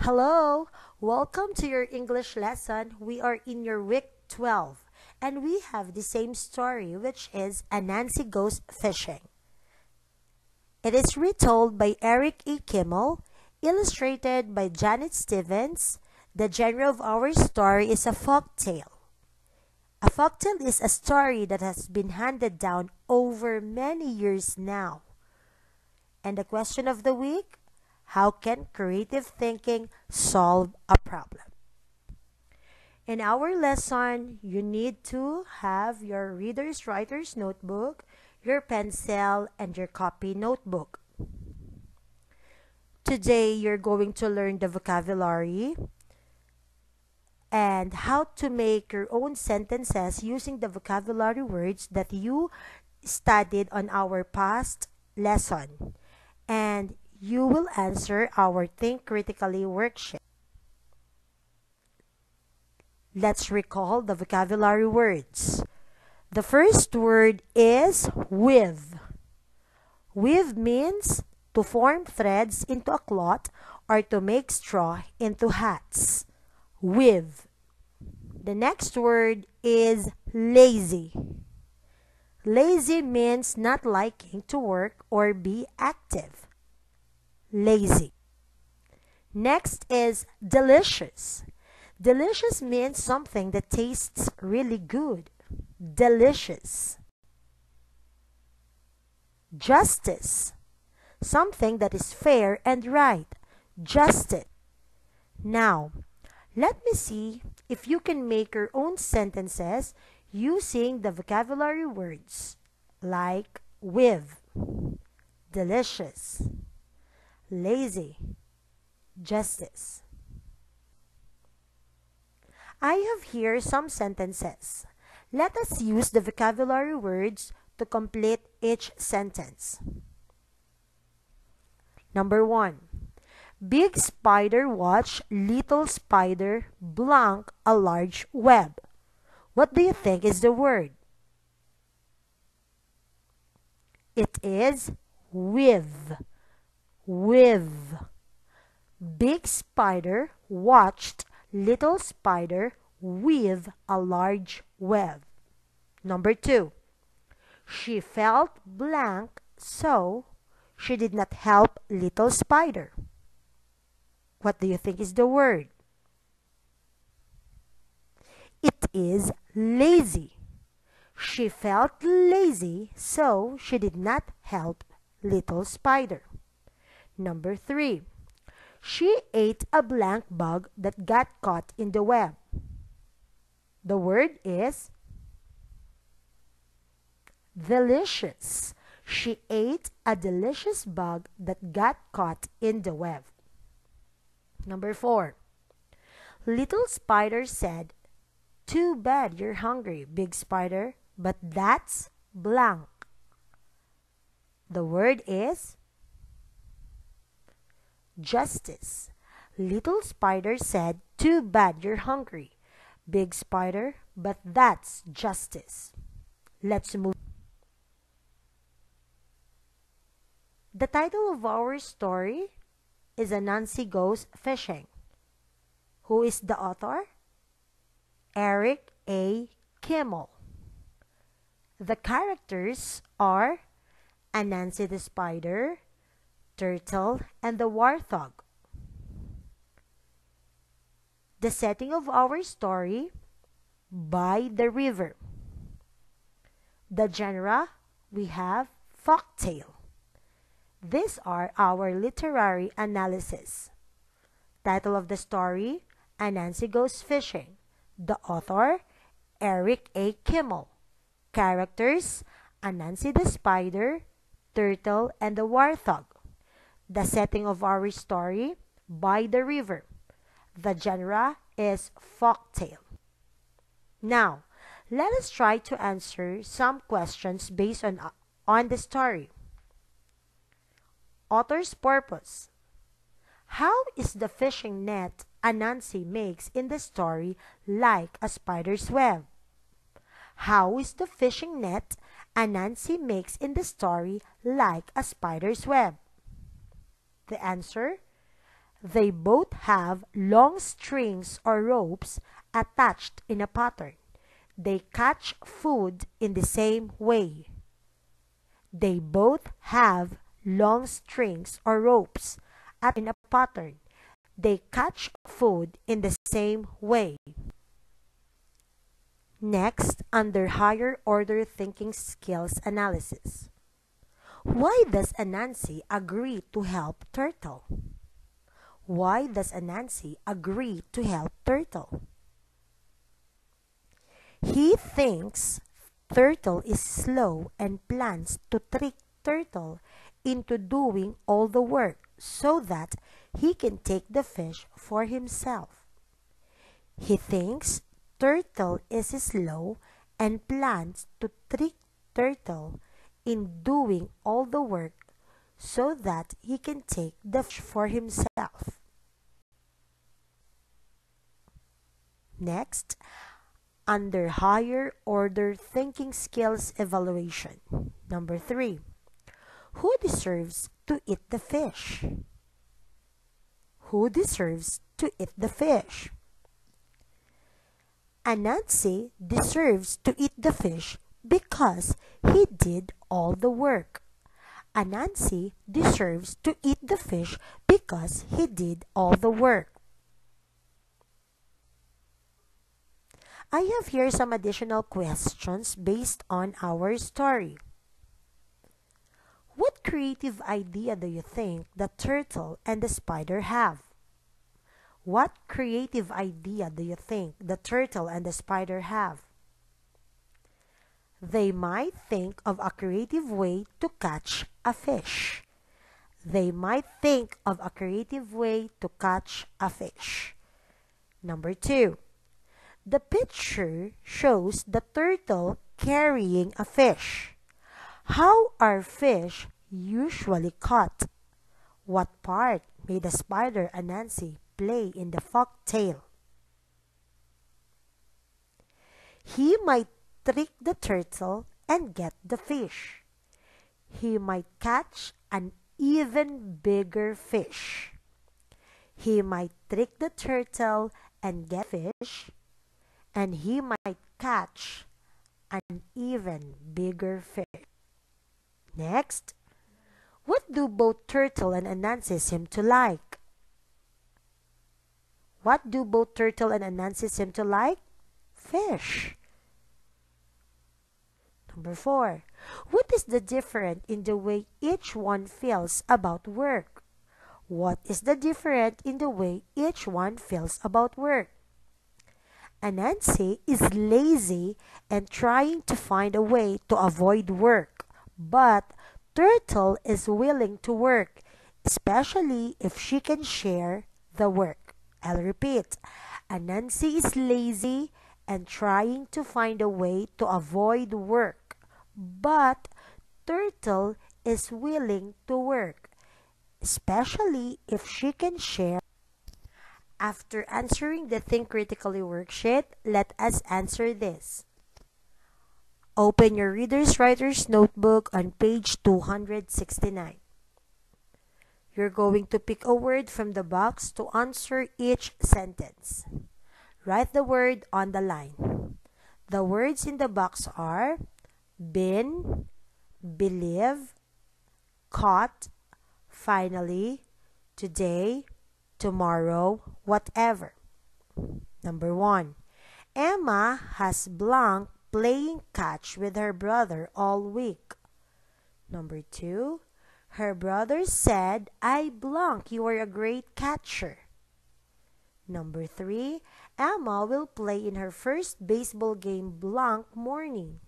Hello, welcome to your English lesson. We are in your week 12 and we have the same story, which is Anansi Goes Fishing. It is retold by Eric E. Kimmel, illustrated by Janet Stevens. The genre of our story is a folk tale. A folktale is a story that has been handed down over many years now. And the question of the week: how can creative thinking solve a problem? In our lesson, you need to have your reader's writer's notebook, your pencil, and your copy notebook. Today, you're going to learn the vocabulary and how to make your own sentences using the vocabulary words that you studied on our past lesson. And you will answer our Think Critically worksheet. Let's recall the vocabulary words. The first word is weave. Weave means to form threads into a cloth or to make straw into hats. Weave. The next word is lazy. Lazy means not liking to work or be active. Lazy. Next is delicious. Delicious means something that tastes really good. Delicious. Justice. Something that is fair and right. Justice. Now, let me see if you can make your own sentences using the vocabulary words like with, delicious, lazy, justice. I have here some sentences. Let us use the vocabulary words to complete each sentence. Number 1. Big spider watched little spider blank a large web. What do you think is the word? It is weave. Weave. Big spider watched little spider weave a large web. Number 2. She felt blank, so she did not help little spider. What do you think is the word? It is lazy. She felt lazy, so she did not help little spider. Number 3. She ate a blank bug that got caught in the web. The word is delicious. She ate a delicious bug that got caught in the web. Number 4. Little spider said, "Too bad you're hungry, big spider, but that's blank." The word is justice. Little spider said, "Too bad you're hungry, big spider, but that's justice." Let's move. The title of our story is Anansi Goes Fishing. Who is the author? Eric A. Kimmel. The characters are Anansi the spider, Turtle, and the warthog. The setting of our story: by the river. The genre: we have folktale. These are our literary analysis. Title of the story: Anansi Goes Fishing. The author: Eric A. Kimmel. Characters: Anansi the spider, Turtle, and the warthog. The setting of our story: by the river. The genre is folktale. Now, let us try to answer some questions based on the story. Author's purpose. How is the fishing net Anansi makes in the story like a spider's web? How is the fishing net Anansi makes in the story like a spider's web? The answer: They both have long strings or ropes attached in a pattern. They catch food in the same way. They both have long strings or ropes in a pattern. They catch food in the same way. Next, under higher order thinking skills analysis. Why does Anansi agree to help Turtle? Why does Anansi agree to help Turtle? He thinks Turtle is slow and plans to trick Turtle into doing all the work so that he can take the fish for himself. He thinks Turtle is slow and plans to trick Turtle in doing all the work so that he can take the fish for himself. Next, under higher order thinking skills evaluation. Number 3. Who deserves to eat the fish? Who deserves to eat the fish? Anansi deserves to eat the fish because he did all the work. Anansi deserves to eat the fish because he did all the work. I have here some additional questions based on our story. What creative idea do you think the turtle and the spider have? What creative idea do you think the turtle and the spider have? They might think of a creative way to catch a fish. They might think of a creative way to catch a fish. Number 2. The picture shows the turtle carrying a fish. How are fish usually caught? What part may the spider Anansi play in the folk tale? He might trick the turtle and get the fish. He might catch an even bigger fish. He might trick the turtle and get fish, and he might catch an even bigger fish. Next, what do both Turtle and Anansi seem to like? What do both Turtle and Anansi seem to like? Fish. Number 4, what is the difference in the way each one feels about work? What is the difference in the way each one feels about work? Anansi is lazy and trying to find a way to avoid work, but Turtle is willing to work, especially if she can share the work. I'll repeat. Anansi is lazy and trying to find a way to avoid work, but Turtle is willing to work, especially if she can share. After answering the Think Critically worksheet, let us answer this. Open your Reader's Writer's Notebook on page 269. You're going to pick a word from the box to answer each sentence. Write the word on the line. The words in the box are been, believe, caught, finally, today, tomorrow, whatever. Number 1. Emma has blank playing catch with her brother all week. Number 2. Her brother said, I blank, you are a great catcher. Number 3. Emma will play in her first baseball game blank morning.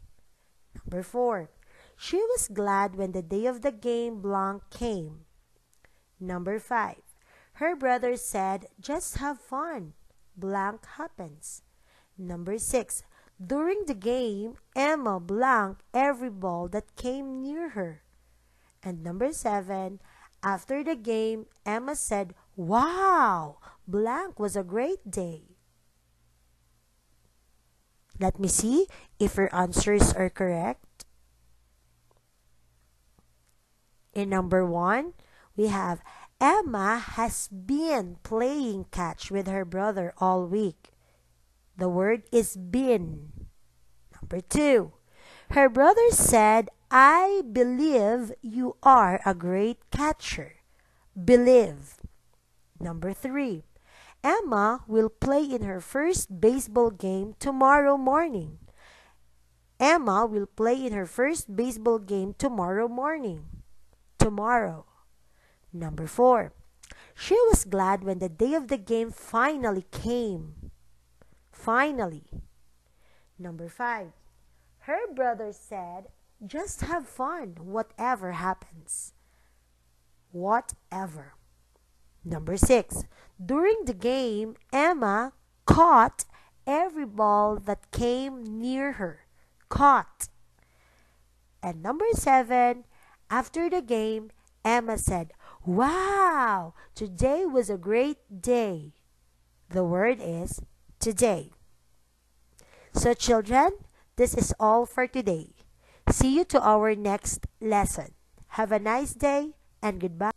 Number 4. She was glad when the day of the game blank came. Number 5. Her brother said, just have fun. Blank happens. Number 6. During the game, Emma blanked every ball that came near her. And number 7. After the game, Emma said, wow, blank was a great day. Let me see if your answers are correct. In number 1, we have Emma has been playing catch with her brother all week. The word is been. Number 2. Her brother said, I believe you are a great catcher. Believe. Number 3. Emma will play in her first baseball game tomorrow morning. Emma will play in her first baseball game tomorrow morning. Tomorrow. Number 4. She was glad when the day of the game finally came. Finally. Number 5. Her brother said, just have fun, whatever happens. Whatever. Number 6. During the game, Emma caught every ball that came near her. Caught. And number 7. After the game, Emma said, wow, today was a great day. The word is today. So children, this is all for today. See you to our next lesson. Have a nice day and goodbye.